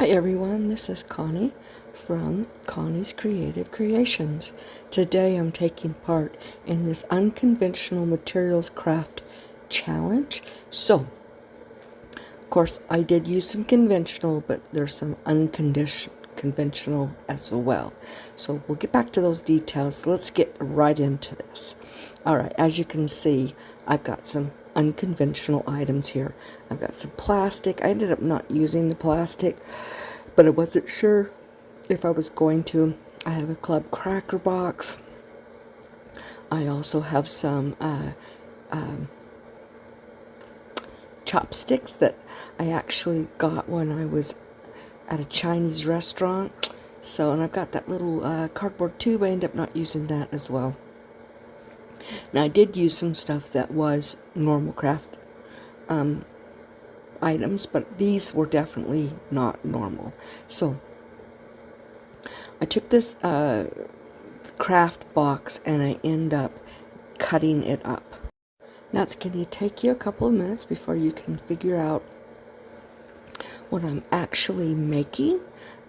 Hi everyone, this is Connie from Connie's Creative Creations. Today I'm taking part in this unconventional materials craft challenge. So, of course, I did use some conventional, but there's some unconventional as well. So we'll get back to those details. Let's get right into this. Alright, as you can see, I've got some unconventional items here. I've got some plastic. I ended up not using the plastic, but I wasn't sure if I was going to. I have a club cracker box. I also have some chopsticks that I actually got when I was at a Chinese restaurant. So, and I've got that little cardboard tube. I ended up not using that as well. Now I did use some stuff that was normal craft items, but these were definitely not normal. So I took this craft box and I end up cutting it up. Now it's going to take you a couple of minutes before you can figure out what I'm actually making,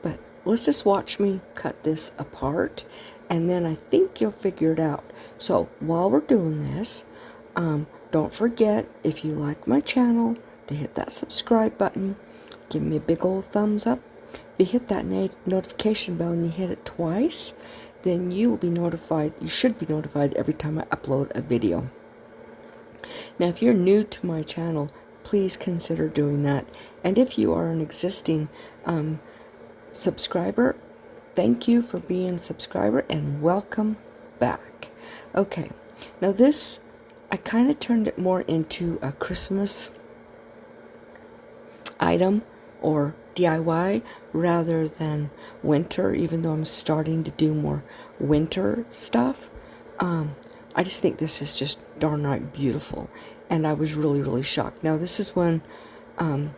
but let's just watch me cut this apart and then I think you'll figure it out. So while we're doing this, don't forget, if you like my channel, to hit that subscribe button. Give me a big old thumbs up. If you hit that notification bell and you hit it twice, then you will be notified. You should be notified every time I upload a video. Now if you're new to my channel, please consider doing that. And if you are an existing subscriber, thank you for being a subscriber and welcome back. Okay, now this, I kind of turned it more into a Christmas item or DIY rather than winter, even though I'm starting to do more winter stuff. I just think this is just darn right beautiful, and I was really shocked. Now this is when I'm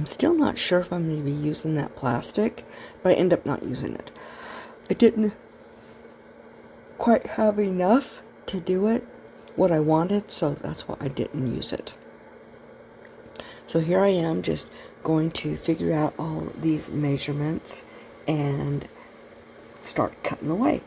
still not sure if I'm going to be using that plastic, but I end up not using it. I didn't quite have enough to do it what I wanted, so that's why I didn't use it. So here I am just going to figure out all these measurements and start cutting away.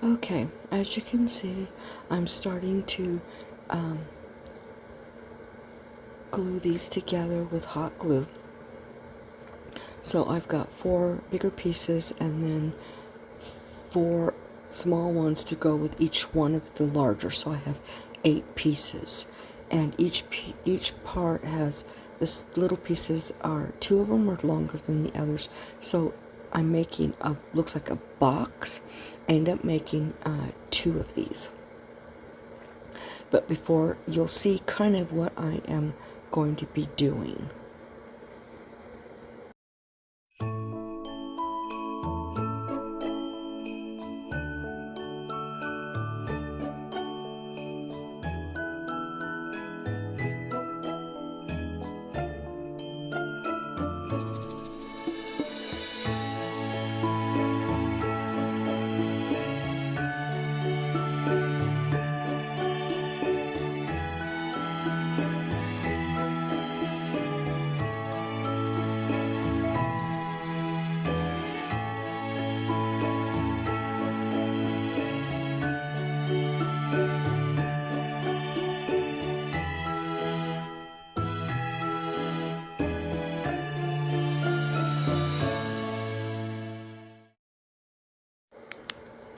Okay, as you can see, I'm starting to glue these together with hot glue. So I've got 4 bigger pieces and then 4 small ones to go with each one of the larger. So I have 8 pieces, and each part has this little pieces are 2 of them are longer than the others. So I'm making a looks like a box. I end up making 2 of these. But before, you'll see kind of what I am going to be doing.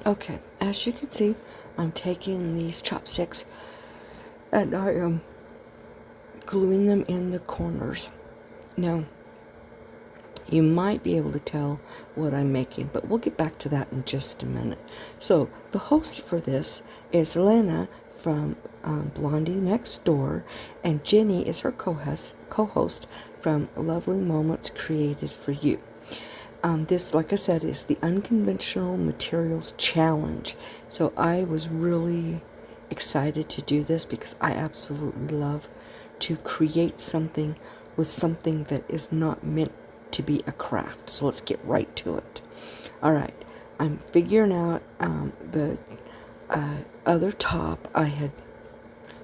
Okay, as you can see, I'm taking these chopsticks and I am gluing them in the corners. Now, you might be able to tell what I'm making, but we'll get back to that in just a minute. So the host for this is Jelena from Blondie Next Door, and Jenny is her co-host from Lovely Moments Created for You. This, like I said, is the Unconventional Materials Challenge. So I was really excited to do this because I absolutely love to create something with something that is not meant to be a craft. So let's get right to it. All right, I'm figuring out the other top. I had,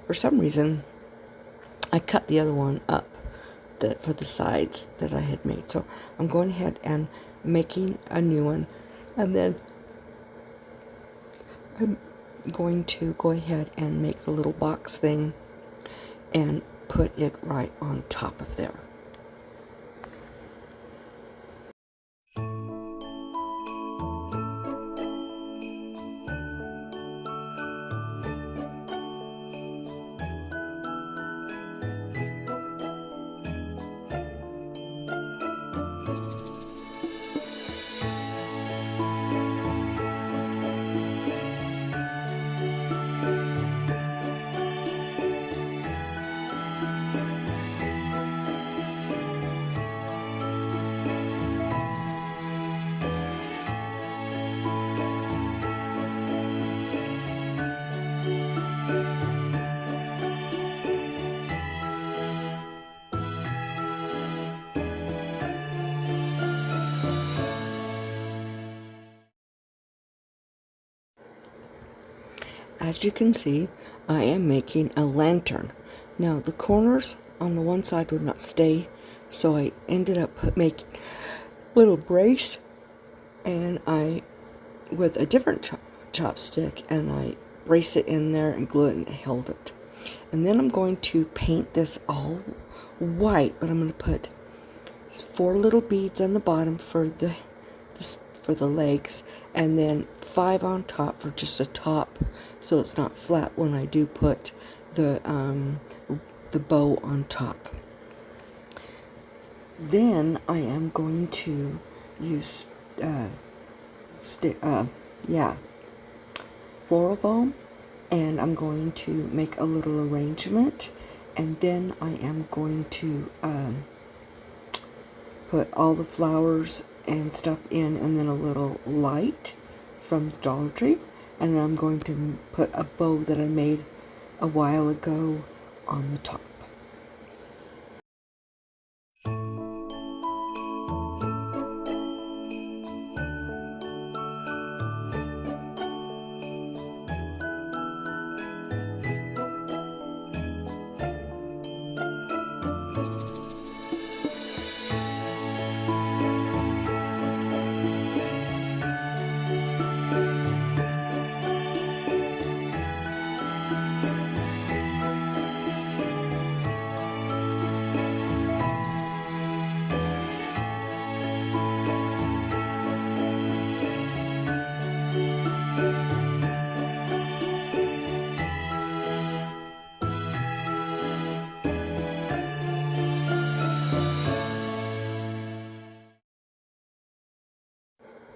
for some reason, I cut the other one up for the sides that I had made. So I'm going ahead and making a new one, and then I'm going to go ahead and make the little box thing and put it right on top of there. As you can see, I am making a lantern. Now the corners on the one side would not stay, so I ended up making a little brace, and I, with a different chopstick, and I brace it in there and glue it and held it. And then I'm going to paint this all white, but I'm going to put 4 little beads on the bottom for the legs, and then 5 on top for just a top, so it's not flat when I do put the bow on top. Then I am going to use floral foam, and I'm going to make a little arrangement, and then I am going to put all the flowers and stuff in, and then a little light from the Dollar Tree, and then I'm going to put a bow that I made a while ago on the top.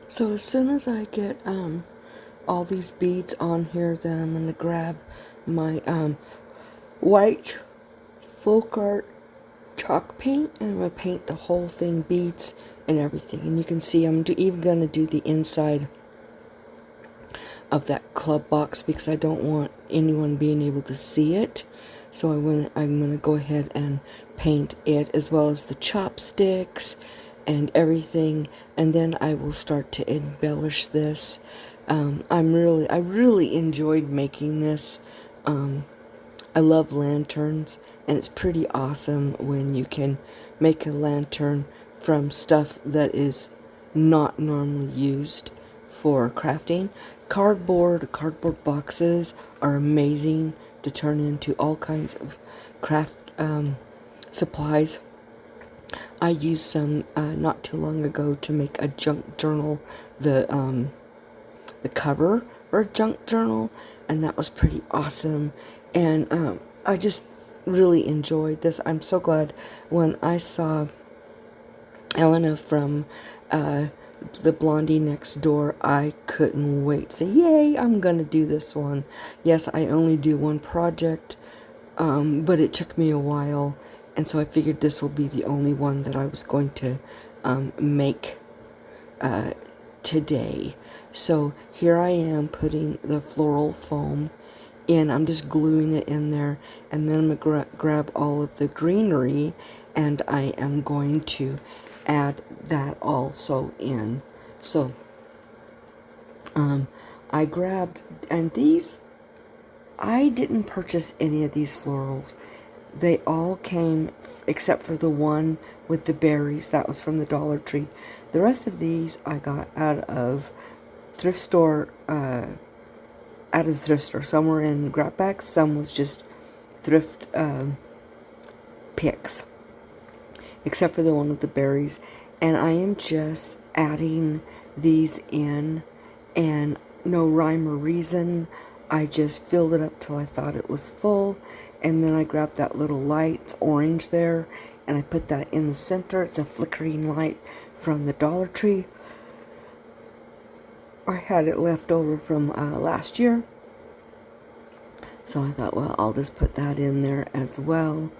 So as soon as I get all these beads on here, then I'm going to grab my white folk art chalk paint, and I'm going to paint the whole thing beads and everything. And you can see I'm even going to do the inside of that club box because I don't want anyone being able to see it. So I'm going to go ahead and paint it, as well as the chopsticks and everything, and then I will start to embellish this. I really enjoyed making this. I love lanterns, and it's pretty awesome when you can make a lantern from stuff that is not normally used for crafting. Cardboard boxes are amazing to turn into all kinds of craft supplies. I used some not too long ago to make a junk journal, the cover for a junk journal, and that was pretty awesome. And I just really enjoyed this. I'm so glad when I saw Jelena from the Blondie next door, I couldn't wait to say, yay, I'm gonna do this one. Yes, I only do one project, but it took me a while, and so I figured this will be the only one that I was going to make today. So here I am putting the floral foam in. I'm just gluing it in there, and then I'm going to grab all of the greenery, and I am going to add that also in. So I grabbed, and these, I didn't purchase any of these florals. They all came, except for the one with the berries, that was from the Dollar Tree. The rest of these I got out of thrift store, somewhere in grab bags. Some was just thrift picks, except for the one with the berries. And I am just adding these in, and no rhyme or reason. I just filled it up till I thought it was full, and then I grabbed that little light, it's orange there, and I put that in the center. It's a flickering light from the Dollar Tree. I had it left over from last year, so I thought, well, I'll just put that in there as well.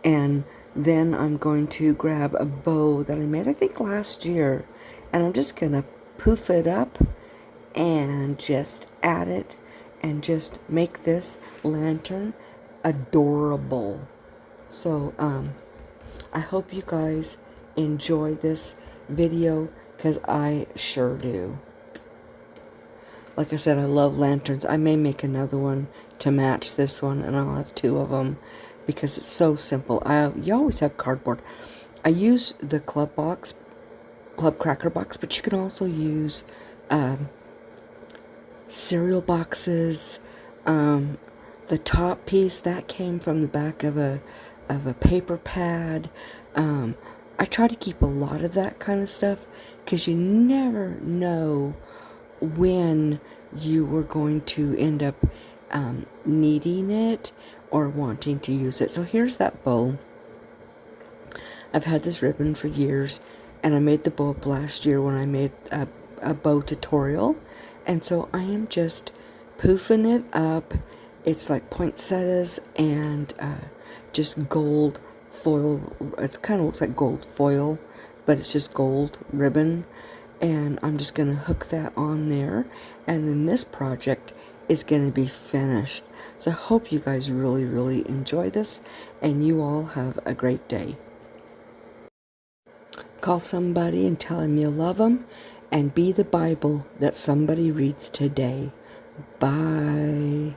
And then I'm going to grab a bow that I made, I think, last year, and I'm just going to poof it up and just add it and just make this lantern adorable. So I hope you guys enjoy this video, because I sure do. Like I said, I love lanterns. I may make another one to match this one, and I'll have 2 of them because it's so simple. You always have cardboard. I use the club cracker box, but you can also use cereal boxes. The top piece that came from the back of a paper pad. I try to keep a lot of that kind of stuff, because you never know when you were going to end up needing it or wanting to use it. So here's that bow. I've had this ribbon for years, and I made the bow up last year when I made a bow tutorial, and so I am just poofing it up. It's like poinsettias and just gold foil. It kind of looks like gold foil, but it's just gold ribbon. And I'm just going to hook that on there. And then this project is going to be finished. So I hope you guys really, really enjoy this. And you all have a great day. Call somebody and tell them you love them. And be the Bible that somebody reads today. Bye.